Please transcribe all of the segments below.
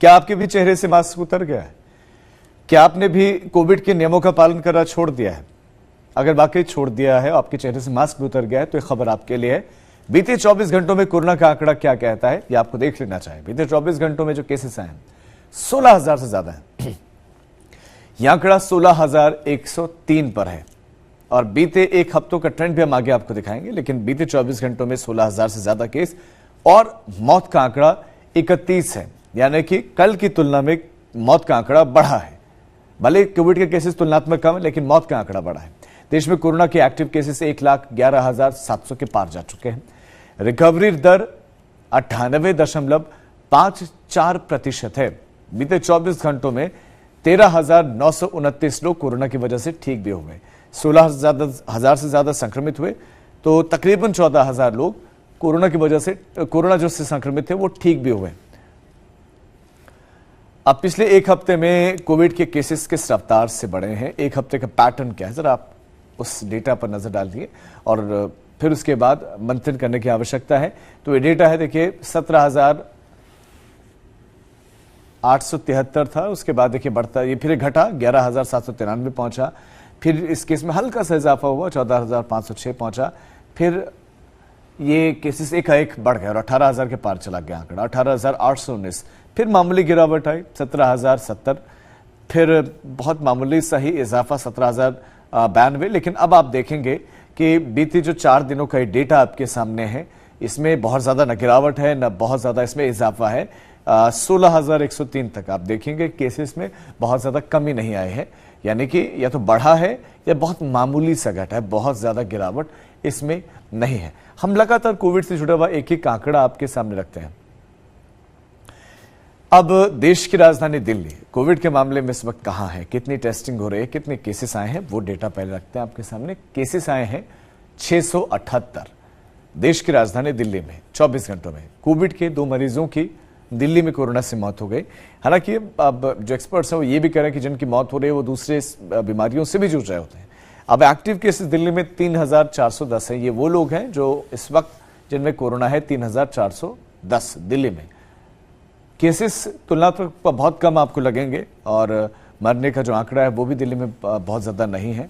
क्या आपके भी चेहरे से मास्क उतर गया है? क्या आपने भी कोविड के नियमों का पालन करना छोड़ दिया है? अगर वाकई छोड़ दिया है, आपके चेहरे से मास्क भी उतर गया है, तो ये खबर आपके लिए है। बीते 24 घंटों में कोरोना का आंकड़ा क्या कहता है, ये आपको देख लेना चाहिए। बीते 24 घंटों में जो केसेस आए हैं 16,000 से ज्यादा है। यह आंकड़ा 16,103 पर है और बीते एक हफ्तों का ट्रेंड भी हम आगे आपको दिखाएंगे। लेकिन बीते 24 घंटों में 16,000 से ज्यादा केस और मौत का आंकड़ा 31 है, यानी कि कल की तुलना में मौत का आंकड़ा बढ़ा है। भले कोविड के केसेस तुलनात्मक कम है, लेकिन मौत का आंकड़ा बढ़ा है। देश में कोरोना के एक्टिव केसेस 1,11,700 के पार जा चुके हैं। रिकवरी दर 98.54% है। बीते 24 घंटों में 13,929 लोग कोरोना की वजह से ठीक भी हुए। 16,000 से ज्यादा संक्रमित हुए, तो तकरीबन 14,000 लोग कोरोना की वजह से, कोरोना जो से संक्रमित थे वो ठीक भी हुए। अब पिछले एक हफ्ते में कोविड के केसेस किस रफ्तार से बढ़े हैं, एक हफ्ते का पैटर्न क्या है, जरा आप उस डेटा पर नजर डालिए और फिर उसके बाद मंथन करने की आवश्यकता है। तो ये डेटा है, देखिए 17,873 था, उसके बाद देखिए बढ़ता, ये फिर घटा 11,793 पहुंचा, फिर इस केस में हल्का सा इजाफा हुआ 14,506 पहुंचा, फिर ये केसेस एक बढ़ गया और 18,000 के पार चला गया आंकड़ा 18,819, फिर मामूली गिरावट आई 17,070, फिर बहुत मामूली सा ही इजाफा 17,092। लेकिन अब आप देखेंगे कि बीती जो 4 दिनों का ये डेटा आपके सामने है, इसमें बहुत ज्यादा न गिरावट है न बहुत ज्यादा इसमें इजाफा है। 16,103 तक आप देखेंगे केसेस में बहुत ज्यादा कमी नहीं आई है, यानी कि या तो बढ़ा है या बहुत मामूली सा घटा है, बहुत ज्यादा गिरावट इसमें नहीं है। हम लगातार कोविड से जुड़ा हुआ एक एक आंकड़ा आपके सामने रखते हैं। अब देश की राजधानी दिल्ली कोविड के मामले में इस वक्त कहां है, कितनी टेस्टिंग हो रही है, कितने केसेस आए हैं, वो डेटा पहले रखते हैं आपके सामने। केसेस आए हैं 678 देश की राजधानी दिल्ली में 24 घंटों में। कोविड के 2 मरीजों की दिल्ली में कोरोना से मौत हो गई। हालांकि अब जो एक्सपर्ट्स हैं वो ये भी कह रहे हैं कि जिनकी मौत हो रही है वो दूसरे बीमारियों से भी जूझ रहे होते हैं। अब एक्टिव केसेस दिल्ली में 3,410 है। ये वो लोग हैं जो इस वक्त जिनमें कोरोना है, 3,410 दिल्ली में। केसेस तुलनात्मक बहुत कम आपको लगेंगे और मरने का जो आंकड़ा है वो भी दिल्ली में बहुत ज्यादा नहीं है।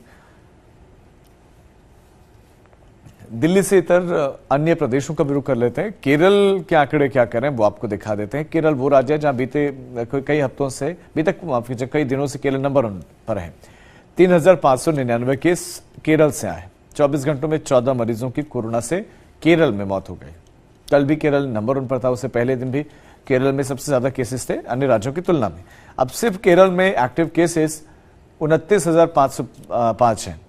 दिल्ली से इतर अन्य प्रदेशों का भी रुख कर लेते हैं। केरल के आंकड़े क्या कर रहे हैं वो आपको दिखा देते हैं। केरल वो राज्य है जहां बीते कई हफ्तों से, कई दिनों से केरल नंबर 1 पर है। 3,599 केस केरल से आए। 24 घंटों में 14 मरीजों की कोरोना से केरल में मौत हो गई। कल भी केरल नंबर 1 पर था, उससे पहले दिन भी केरल में सबसे ज्यादा केसेस थे अन्य राज्यों की तुलना में। अब सिर्फ केरल में एक्टिव केसेस 29,505 हैं।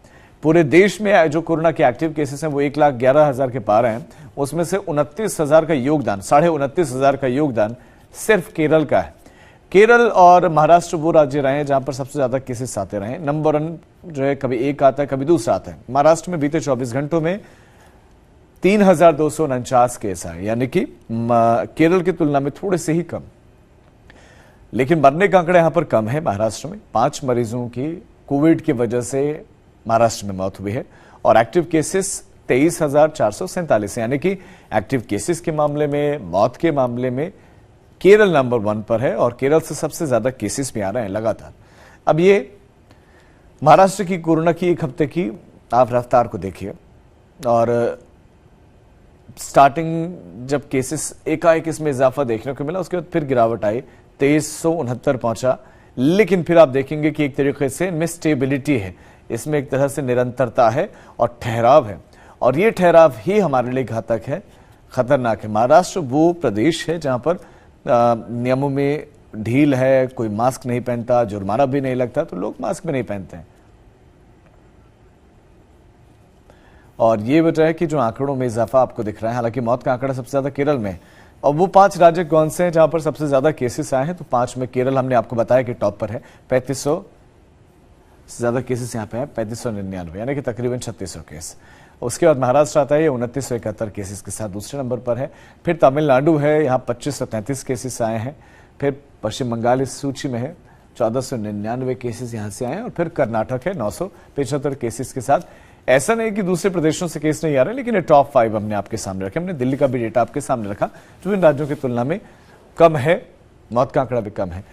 पूरे देश में जो कोरोना के एक्टिव केसेस हैं वो 1,11,000 के पार हैं। उसमें से 29,000 का योगदान, 29,500 का योगदान सिर्फ केरल का है। केरल और महाराष्ट्र वो राज्य रहे हैं जहां पर सबसे ज्यादा केसेस आते रहे। नंबर 1 जो है कभी एक आता है कभी दूसरा आता है। महाराष्ट्र में बीते 24 घंटों में 3,249 केस आए, यानी कि केरल की तुलना में थोड़े से ही कम। लेकिन मरने का आंकड़ा यहां पर कम है। महाराष्ट्र में 5 मरीजों की कोविड की वजह से महाराष्ट्र में मौत हुई है और एक्टिव केसेस 23,447 है, यानी कि एक्टिव केसेस के मामले में, मौत के मामले में केरल नंबर 1 पर है और केरल से सबसे ज्यादा केसेस भी आ रहे हैं लगातार। अब ये महाराष्ट्र की कोरोना की एक हफ्ते की आप रफ्तार को देखिए और स्टार्टिंग जब केसेस एकाएक इसमें इजाफा देखने को मिला, उसके बाद फिर गिरावट आई, 2369 पहुंचा। लेकिन फिर आप देखेंगे कि एक तरीके से इनमें स्टेबिलिटी है, इसमें एक तरह से निरंतरता है और ठहराव है, और ये ठहराव ही हमारे लिए घातक है, खतरनाक है। महाराष्ट्र वो प्रदेश है जहां पर नियमों में ढील है, कोई मास्क नहीं पहनता, जुर्माना भी नहीं लगता, तो लोग मास्क भी नहीं पहनते हैं। और ये वजह है कि जो आंकड़ों में इजाफा आपको दिख रहा है। हालांकि मौत का आंकड़ा सबसे ज्यादा केरल में है। और वो 5 राज्य कौन से हैं जहां पर सबसे ज्यादा केसेस आए हैं, तो 5 में केरल हमने आपको बताया कि टॉप पर है। 3500 से ज्यादा केसेस यहाँ पे है, 3599, यानी कि तकरीबन 3600 केस। उसके बाद महाराष्ट्र आता है, ये 2971 केसेस के साथ दूसरे नंबर पर है। फिर तमिलनाडु है, यहाँ 2533 केसेस आए हैं। फिर पश्चिम बंगाल इस सूची में है, 1499 केसेस यहाँ से आए हैं। और फिर कर्नाटक है 975 केसेस के साथ। ऐसा नहीं कि दूसरे प्रदेशों से केस नहीं आ रहे, लेकिन ये टॉप 5 हमने आपके सामने रखे। हमने दिल्ली का भी डेटा आपके सामने रखा जो इन राज्यों की तुलना में कम है मौत का आंकड़ा भी कम है।